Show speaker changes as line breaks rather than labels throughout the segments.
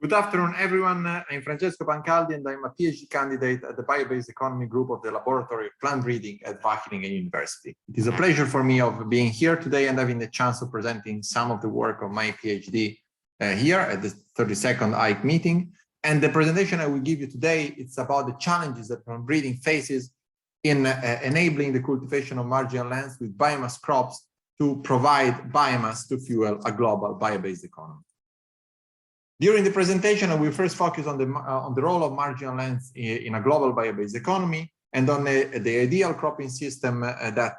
Good afternoon, everyone. I'm Francesco Pancaldi, and I'm a PhD candidate at the Biobased Economy Group of the Laboratory of Plant Breeding at Wageningen University. It is a pleasure for me of being here today and having the chance of presenting some of the work of my PhD here at the 32nd IC meeting. And the presentation I will give you today, it's about the challenges that plant breeding faces in enabling the cultivation of marginal lands with biomass crops to provide biomass to fuel a global bio-based economy. During the presentation, I will first focus on the role of marginal lands in a global bio-based economy and on the ideal cropping system that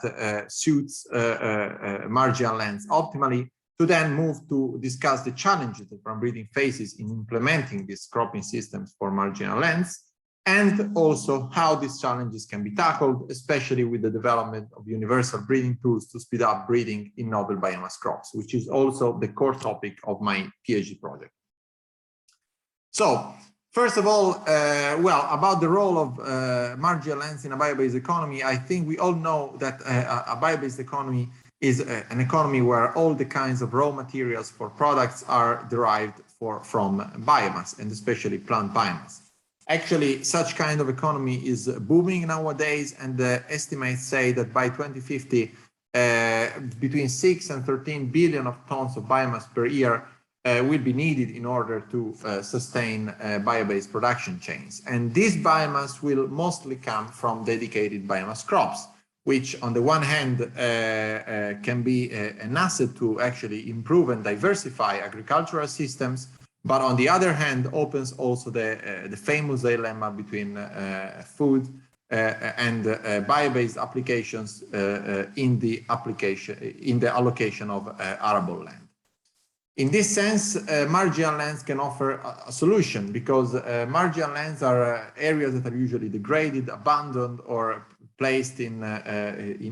suits marginal lands optimally, to then move to discuss the challenges that plant breeding faces in implementing these cropping systems for marginal lands, and also how these challenges can be tackled, especially with the development of universal breeding tools to speed up breeding in novel biomass crops, which is also the core topic of my PhD project. So, first of all, about the role of marginal lands in a bio-based economy, I think we all know that a bio-based economy is an economy where all the kinds of raw materials for products are derived from biomass, and especially plant biomass. Actually, such kind of economy is booming nowadays, and the estimates say that by 2050, between 6 and 13 billion of tons of biomass per year will be needed in order to sustain bio-based production chains. And this biomass will mostly come from dedicated biomass crops, which on the one hand can be an asset to actually improve and diversify agricultural systems, but on the other hand opens also the famous dilemma between food and bio-based applications in the allocation of arable land. In this sense, marginal lands can offer a solution, because marginal lands are areas that are usually degraded, abandoned, or placed in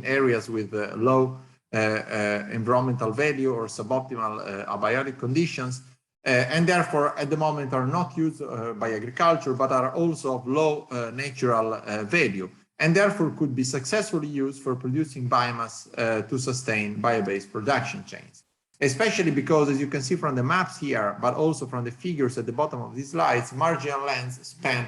areas with low environmental value or suboptimal abiotic conditions, and therefore at the moment are not used by agriculture, but are also of low natural value, and therefore could be successfully used for producing biomass to sustain bio-based production chains. Especially because, as you can see from the maps here, but also from the figures at the bottom of these slides, marginal lands span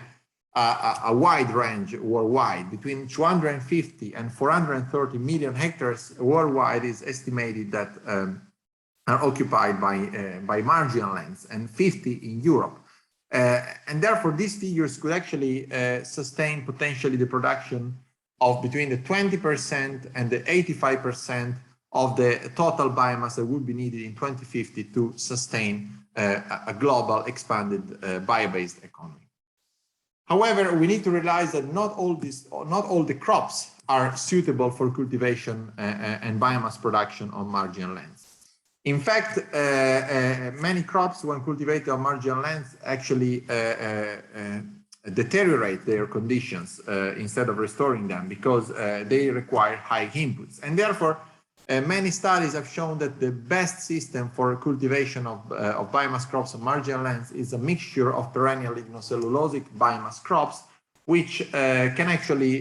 a wide range worldwide. Between 250 and 430 million hectares worldwide is estimated that are occupied by marginal lands, and 50 in Europe. And therefore, these figures could actually sustain potentially the production of between the 20% and the 85% of the total biomass that would be needed in 2050 to sustain a global expanded bio-based economy. However, we need to realize that not all the crops are suitable for cultivation and biomass production on marginal lands. In fact, many crops, when cultivated on marginal lands, actually deteriorate their conditions instead of restoring them, because they require high inputs, and therefore many studies have shown that the best system for cultivation of biomass crops on marginal lands is a mixture of perennial lignocellulosic biomass crops, which can actually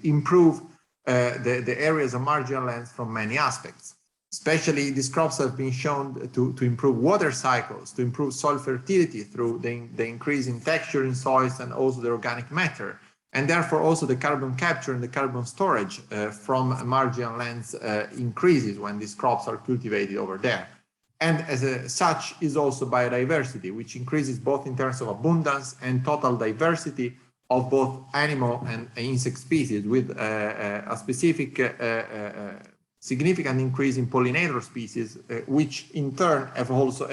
improve the areas of marginal lands from many aspects. Especially, these crops have been shown to improve water cycles, to improve soil fertility through the increase in texture in soils and also the organic matter, and therefore also the carbon capture and the carbon storage from marginal lands increases when these crops are cultivated over there. And as such is also biodiversity, which increases both in terms of abundance and total diversity of both animal and insect species, with a specific significant increase in pollinator species, which in turn have also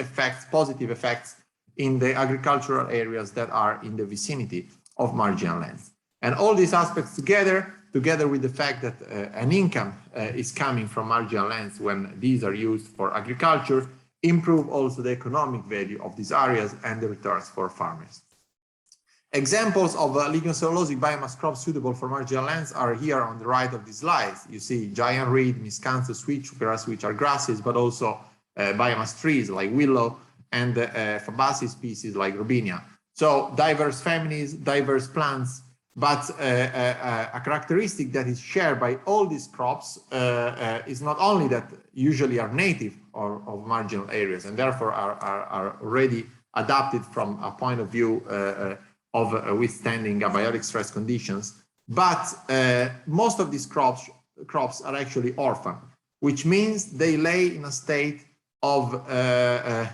positive effects in the agricultural areas that are in the vicinity of marginal lands. And all these aspects together with the fact that an income is coming from marginal lands when these are used for agriculture, improve also the economic value of these areas and the returns for farmers. Examples of lignocellulosic biomass crops suitable for marginal lands are here on the right of these slides. You see giant reed, miscanthus, switchgrass, which are grasses, but also biomass trees like willow, and Fabaceae species like robinia. So diverse families, diverse plants, But a characteristic that is shared by all these crops is not only that usually are native of marginal areas and therefore are already adapted from a point of view of withstanding abiotic stress conditions, but most of these crops are actually orphan, which means they lay in a state of a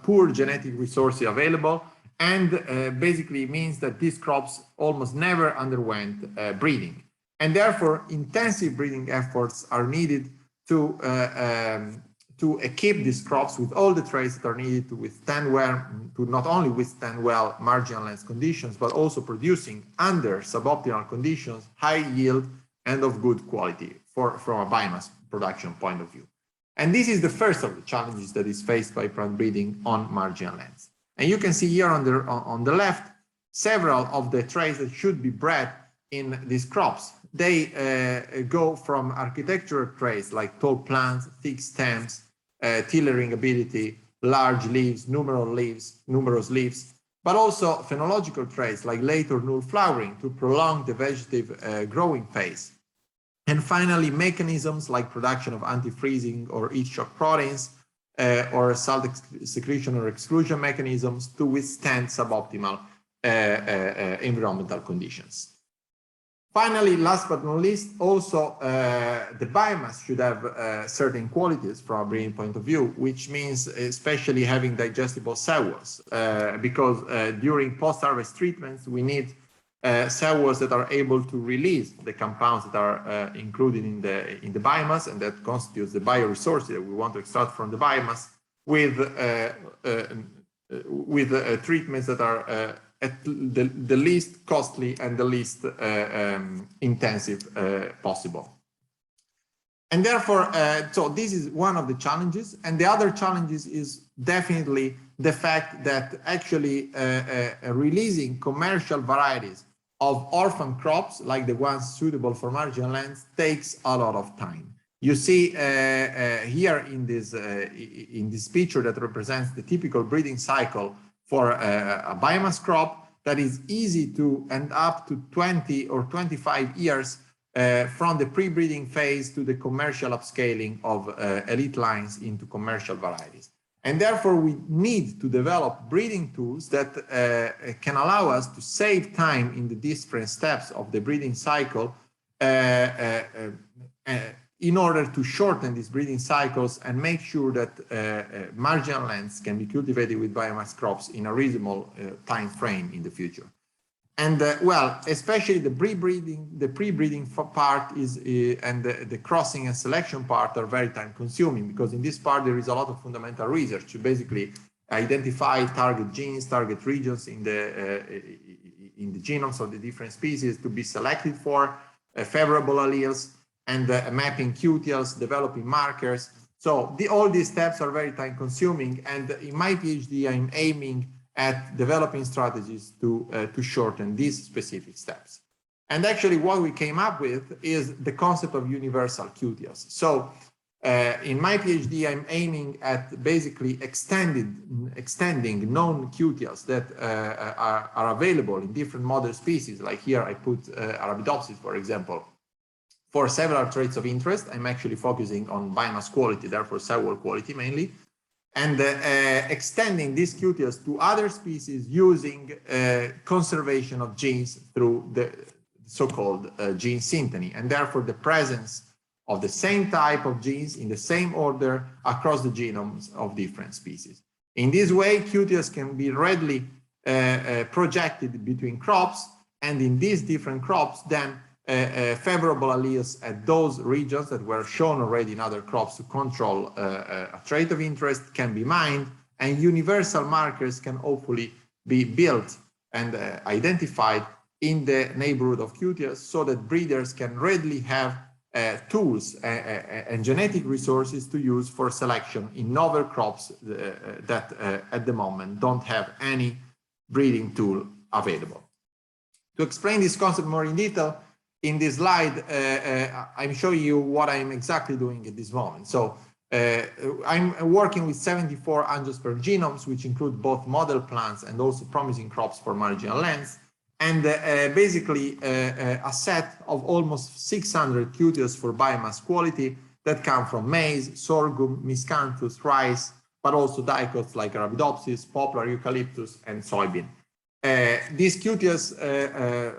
poor genetic resources available, and basically means that these crops almost never underwent breeding. And therefore, intensive breeding efforts are needed to equip these crops with all the traits that are needed to withstand well, to not only withstand well marginal length conditions, but also producing under suboptimal conditions, high yield and of good quality from a biomass production point of view. And this is the first of the challenges that is faced by plant breeding on marginal lengths. And you can see here on the left several of the traits that should be bred in these crops. They go from architectural traits like tall plants, thick stems, tillering ability, large leaves, numerous leaves, but also phenological traits like late or null flowering to prolong the vegetative growing phase. And finally, mechanisms like production of anti-freezing or heat shock proteins, or salt secretion or exclusion mechanisms to withstand suboptimal environmental conditions. Finally, last but not least, also the biomass should have certain qualities from a breeding point of view, which means especially having digestible cell walls, because during post-harvest treatments, we need cell walls that are able to release the compounds that are included in the biomass, and that constitutes the bioresources that we want to extract from the biomass with treatments that are at the least costly and the least intensive possible. And therefore, so this is one of the challenges, and the other challenges is definitely the fact that actually releasing commercial varieties of orphan crops, like the ones suitable for marginal lands, takes a lot of time. You see here in this picture that represents the typical breeding cycle for a biomass crop that is easy to end up to 20 or 25 years from the pre-breeding phase to the commercial upscaling of elite lines into commercial varieties. And therefore, we need to develop breeding tools that can allow us to save time in the different steps of the breeding cycle in order to shorten these breeding cycles and make sure that marginal lands can be cultivated with biomass crops in a reasonable time frame in the future. And well, especially the pre-breeding part is and the crossing and selection part are very time consuming, because in this part there is a lot of fundamental research to basically identify target genes, target regions in the genomes of the different species to be selected for favorable alleles, and mapping QTLs, developing markers. So all these steps are very time consuming, and in my PhD I'm aiming at developing strategies to shorten these specific steps. And actually what we came up with is the concept of universal QTLs. So in my PhD, I'm aiming at basically extending known QTLs that are available in different model species. Like here I put Arabidopsis, for example, for several traits of interest. I'm actually focusing on biomass quality, therefore cell wall quality mainly, and extending these QTLs to other species using conservation of genes through the so-called gene synteny, and therefore the presence of the same type of genes in the same order across the genomes of different species. In this way, QTLs can be readily projected between crops, and in these different crops, then favorable alleles at those regions that were shown already in other crops to control a trait of interest can be mined, and universal markers can hopefully be built and identified in the neighborhood of QTLs, so that breeders can readily have tools and genetic resources to use for selection in novel crops that at the moment don't have any breeding tool available. To explain this concept more in detail, in this slide, I'm showing you what I'm exactly doing at this moment. So I'm working with 74 angiosperm genomes, which include both model plants and also promising crops for marginal lands. and basically a set of almost 600 QTLs for biomass quality that come from maize, sorghum, miscanthus, rice, but also dicots like Arabidopsis, poplar, eucalyptus, and soybean. These QTLs,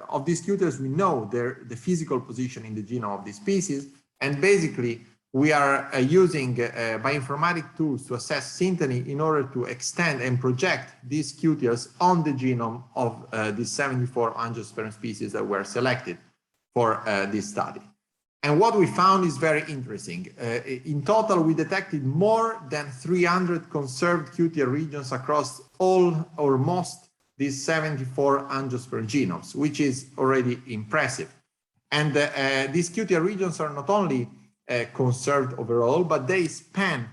of these QTLs, we know the physical position in the genome of these species, and basically we are using bioinformatic tools to assess synteny in order to extend and project these QTLs on the genome of these 74 angiosperm species that were selected for this study. And what we found is very interesting. In total, we detected more than 300 conserved QTL regions across all or most these 74 angiosperm genomes, which is already impressive. And these QTL regions are not only conserved overall, but they span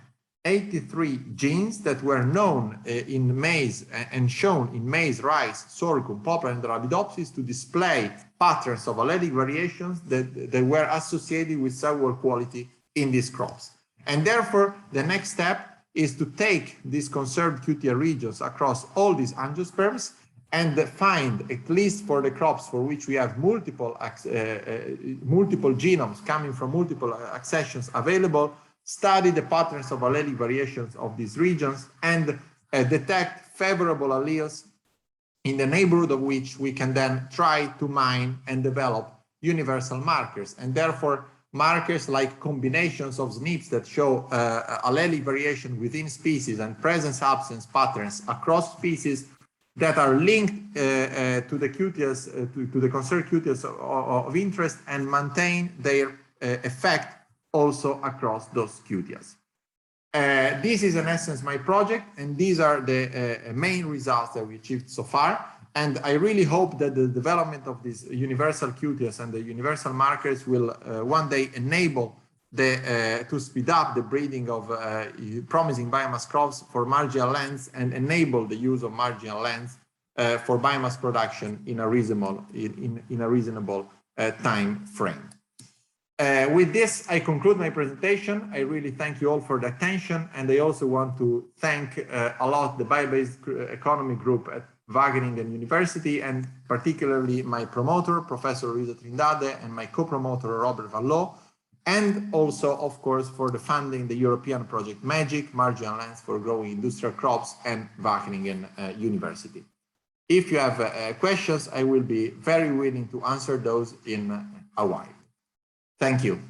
83 genes that were known in maize and shown in maize, rice, sorghum, poplar, and Arabidopsis to display patterns of allelic variations that were associated with cell wall quality in these crops. And therefore, the next step is to take these conserved QTL regions across all these angiosperms and find, at least for the crops for which we have multiple genomes coming from multiple accessions available, study the patterns of allelic variations of these regions and detect favorable alleles in the neighborhood of which we can then try to mine and develop universal markers, and therefore markers like combinations of SNPs that show allelic variation within species and presence-absence patterns across species that are linked to the QTLs, to the conserved QTLs of interest, and maintain their effect also across those QTLs. This is in essence my project, and these are the main results that we achieved so far. And I really hope that the development of these universal QTLs and the universal markers will one day enable to speed up the breeding of promising biomass crops for marginal lands and enable the use of marginal lands for biomass production in a reasonable time frame. With this, I conclude my presentation. I really thank you all for the attention, and I also want to thank a lot the biobased economy group at Wageningen University, and particularly my promoter, Professor Luisa Trindade, and my co-promoter, Robert Vallot, and also, of course, for the funding, the European project MAGIC, Marginal Lands for Growing Industrial Crops, and Wageningen University. If you have questions, I will be very willing to answer those in a while. Thank you.